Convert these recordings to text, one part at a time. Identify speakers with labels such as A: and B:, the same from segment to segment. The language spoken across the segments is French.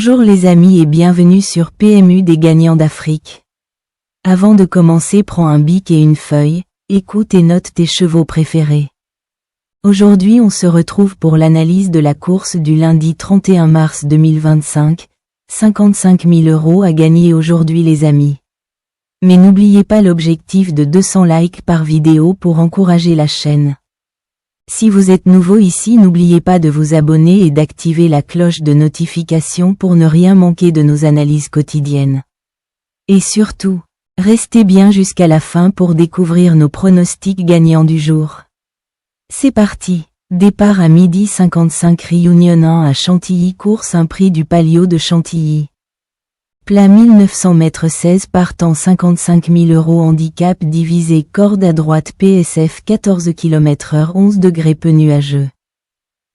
A: Bonjour les amis et bienvenue sur PMU des gagnants d'Afrique. Avant de commencer, prends un bic et une feuille, écoute et note tes chevaux préférés. Aujourd'hui on se retrouve pour l'analyse de la course du lundi 31 mars 2025, 55 000 € à gagner aujourd'hui les amis. Mais n'oubliez pas l'objectif de 200 likes par vidéo pour encourager la chaîne. Si vous êtes nouveau ici, n'oubliez pas de vous abonner et d'activer la cloche de notification pour ne rien manquer de nos analyses quotidiennes. Et surtout, restez bien jusqu'à la fin pour découvrir nos pronostics gagnants du jour. C'est parti, départ à 12h55 Réunion 1 à Chantilly, course un prix du Palio de Chantilly. Plat 1900 mètres 16 partant 55 000 € handicap divisé corde à droite PSF 14 km/h 11 degrés peu nuageux.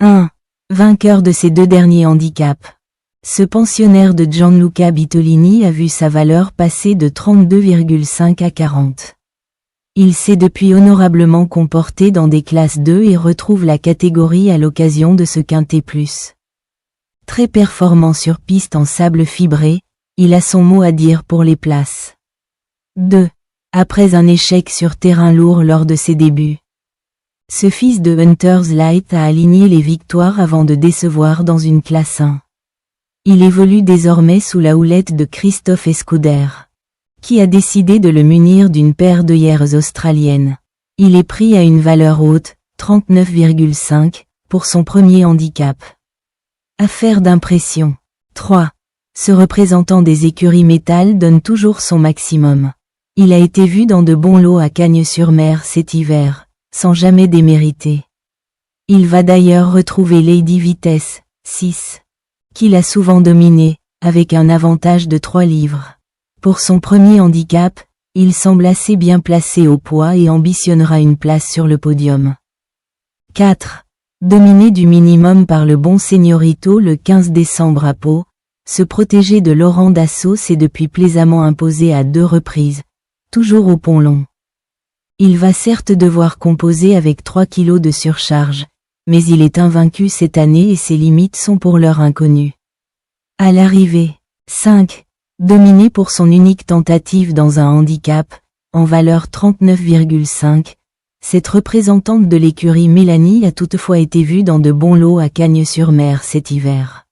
A: 1. Vainqueur de ces deux derniers handicaps. Ce pensionnaire de Gianluca Bitolini a vu sa valeur passer de 32,5 à 40. Il s'est depuis honorablement comporté dans des classes 2 et retrouve la catégorie à l'occasion de ce quintet plus. Très performant sur piste en sable fibré, il a son mot à dire pour les places. 2. Après un échec sur terrain lourd lors de ses débuts. Ce fils de Hunter's Light a aligné les victoires avant de décevoir dans une classe 1. Il évolue désormais sous la houlette de Christophe Escuder, qui a décidé de le munir d'une paire d'œillères australiennes. Il est pris à une valeur haute, 39,5, pour son premier handicap. Affaire d'impression. 3. Ce représentant des écuries métal donne toujours son maximum. Il a été vu dans de bons lots à Cagnes-sur-Mer cet hiver, sans jamais démériter. Il va d'ailleurs retrouver Lady Vitesse, 6, qu'il a souvent dominé, avec un avantage de 3 livres. Pour son premier handicap, il semble assez bien placé au poids et ambitionnera une place sur le podium. 4. Dominé du minimum par le bon Señorito le 15 décembre à Pau, ce protégé de Laurent Dassault s'est depuis plaisamment imposé à 2 reprises, toujours au pont long. Il va certes devoir composer avec 3 kilos de surcharge, mais il est invaincu cette année et ses limites sont pour l'heure inconnues. À l'arrivée. 5. Dominé pour son unique tentative dans un handicap, en valeur 39,5, cette représentante de l'écurie Mélanie a toutefois été vue dans de bons lots à Cagnes-sur-Mer cet hiver.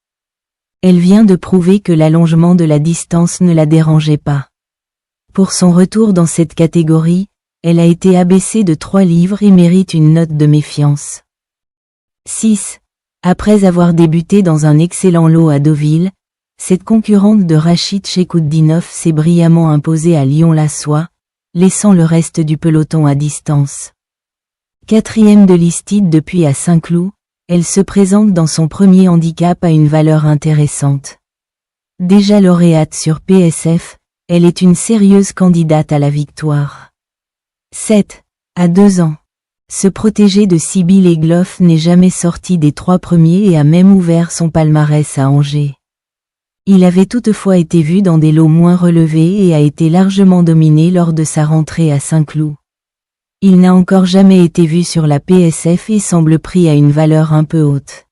A: Elle vient de prouver que l'allongement de la distance ne la dérangeait pas. Pour son retour dans cette catégorie, elle a été abaissée de 3 livres et mérite une note de méfiance. 6. Après avoir débuté dans un excellent lot à Deauville, cette concurrente de Rachid Chekhoudinov s'est brillamment imposée à Lyon-la-Soie, laissant le reste du peloton à distance. 4e de Listide depuis à Saint-Cloud, elle se présente dans son premier handicap à une valeur intéressante. Déjà lauréate sur PSF, elle est une sérieuse candidate à la victoire. 7. À 2 ans. Ce protégé de Sibylle Egloff n'est jamais sorti des 3 premiers et a même ouvert son palmarès à Angers. Il avait toutefois été vu dans des lots moins relevés et a été largement dominé lors de sa rentrée à Saint-Cloud. Il n'a encore jamais été vu sur la PSF et semble pris à une valeur un peu haute.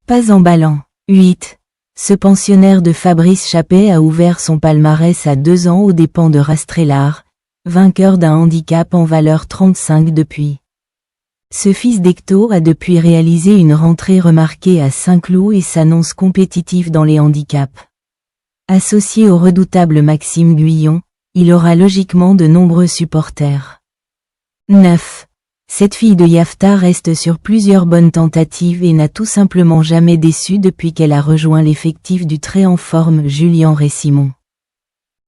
A: Pas emballant. 8. Ce pensionnaire de Fabrice Chappet a ouvert son palmarès à 2 ans aux dépens de Rastrellar, vainqueur d'un handicap en valeur 35 depuis. Ce fils d'Hecto a depuis réalisé une rentrée remarquée à Saint-Cloud et s'annonce compétitif dans les handicaps. Associé au redoutable Maxime Guyon, il aura logiquement de nombreux supporters. 9. Cette fille de Yafta reste sur plusieurs bonnes tentatives et n'a tout simplement jamais déçu depuis qu'elle a rejoint l'effectif du très en forme Julien Récimon.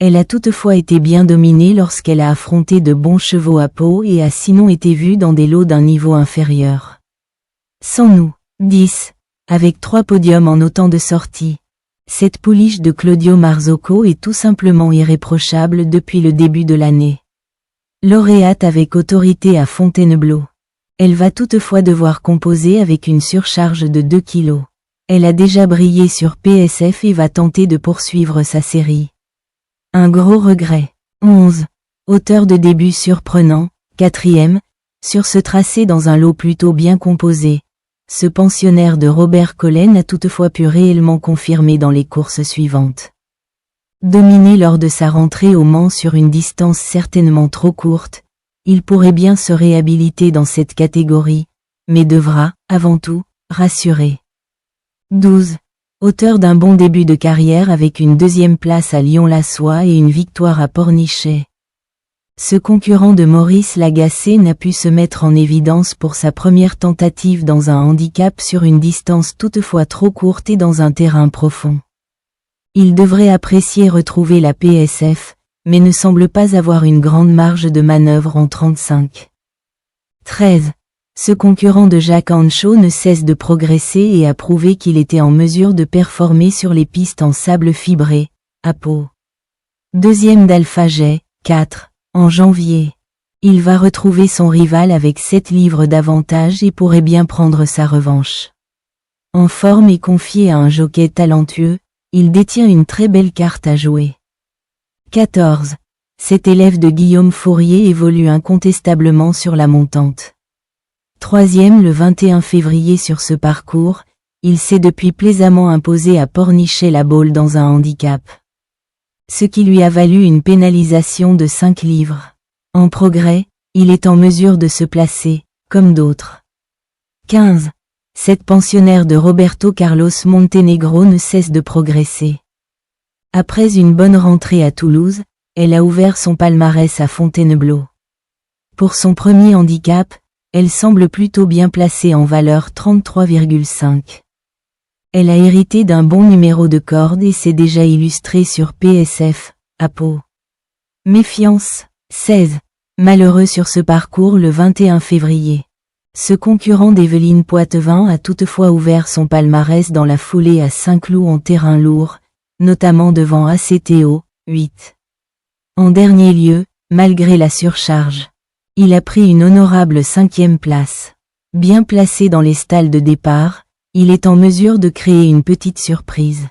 A: Elle a toutefois été bien dominée lorsqu'elle a affronté de bons chevaux à Pau et a sinon été vue dans des lots d'un niveau inférieur. Sans nous. 10. Avec 3 podiums en autant de sorties. Cette pouliche de Claudio Marzocco est tout simplement irréprochable depuis le début de l'année. Lauréate avec autorité à Fontainebleau. Elle va toutefois devoir composer avec une surcharge de 2 kilos. Elle a déjà brillé sur PSF et va tenter de poursuivre sa série. Un gros regret. 11. Auteur de début surprenant, 4e, sur ce tracé dans un lot plutôt bien composé. ce pensionnaire de Robert Collen a toutefois pu réellement confirmer dans les courses suivantes. Dominé lors de sa rentrée au Mans sur une distance certainement trop courte, il pourrait bien se réhabiliter dans cette catégorie, mais devra, avant tout, rassurer. 12. Auteur d'un bon début de carrière avec une deuxième place à Lyon-la-Soie et une victoire à Pornichet. Ce concurrent de Maurice Lagacé n'a pu se mettre en évidence pour sa première tentative dans un handicap sur une distance toutefois trop courte et dans un terrain profond. Il devrait apprécier retrouver la PSF, mais ne semble pas avoir une grande marge de manœuvre en 35. 13. Ce concurrent de Jacques Anchaud ne cesse de progresser et a prouvé qu'il était en mesure de performer sur les pistes en sable fibré, à Pau. Deuxième d'Alpha J, 4. En janvier. Il va retrouver son rival avec 7 livres d'avantage et pourrait bien prendre sa revanche. En forme et confié à un jockey talentueux, il détient une très belle carte à jouer. 14. Cet élève de Guillaume Fourier évolue incontestablement sur la montante. Troisième le 21 février sur ce parcours, il s'est depuis plaisamment imposé à Pornichet-la-Baule dans un handicap. Ce qui lui a valu une pénalisation de 5 livres. En progrès, il est en mesure de se placer, comme d'autres. 15. Cette pensionnaire de Roberto Carlos Montenegro ne cesse de progresser. Après une bonne rentrée à Toulouse, elle a ouvert son palmarès à Fontainebleau. Pour son premier handicap, elle semble plutôt bien placée en valeur 33,5. Elle a hérité d'un bon numéro de corde et s'est déjà illustrée sur PSF, à Pau. Méfiance. 16. Malheureux sur ce parcours le 21 février. Ce concurrent d'Evelyne Poitevin a toutefois ouvert son palmarès dans la foulée à Saint-Cloud en terrain lourd, notamment devant ACTO, 8. En dernier lieu, malgré la surcharge, il a pris une honorable 5e place. Bien placé dans les stalles de départ, il est en mesure de créer une petite surprise.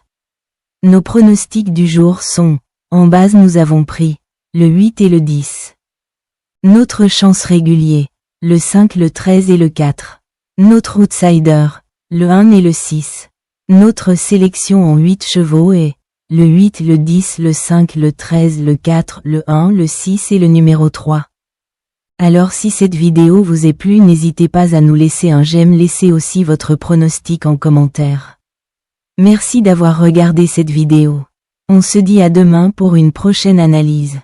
A: Nos pronostics du jour sont, en base nous avons pris, le 8 et le 10. Notre chance régulier, le 5, le 13 et le 4. Notre outsider, le 1 et le 6. Notre sélection en 8 chevaux est, le 8, le 10, le 5, le 13, le 4, le 1, le 6 et le numéro 3. Alors si cette vidéo vous est plu, n'hésitez pas à nous laisser un j'aime, laissez aussi votre pronostic en commentaire. Merci d'avoir regardé cette vidéo. On se dit à demain pour une prochaine analyse.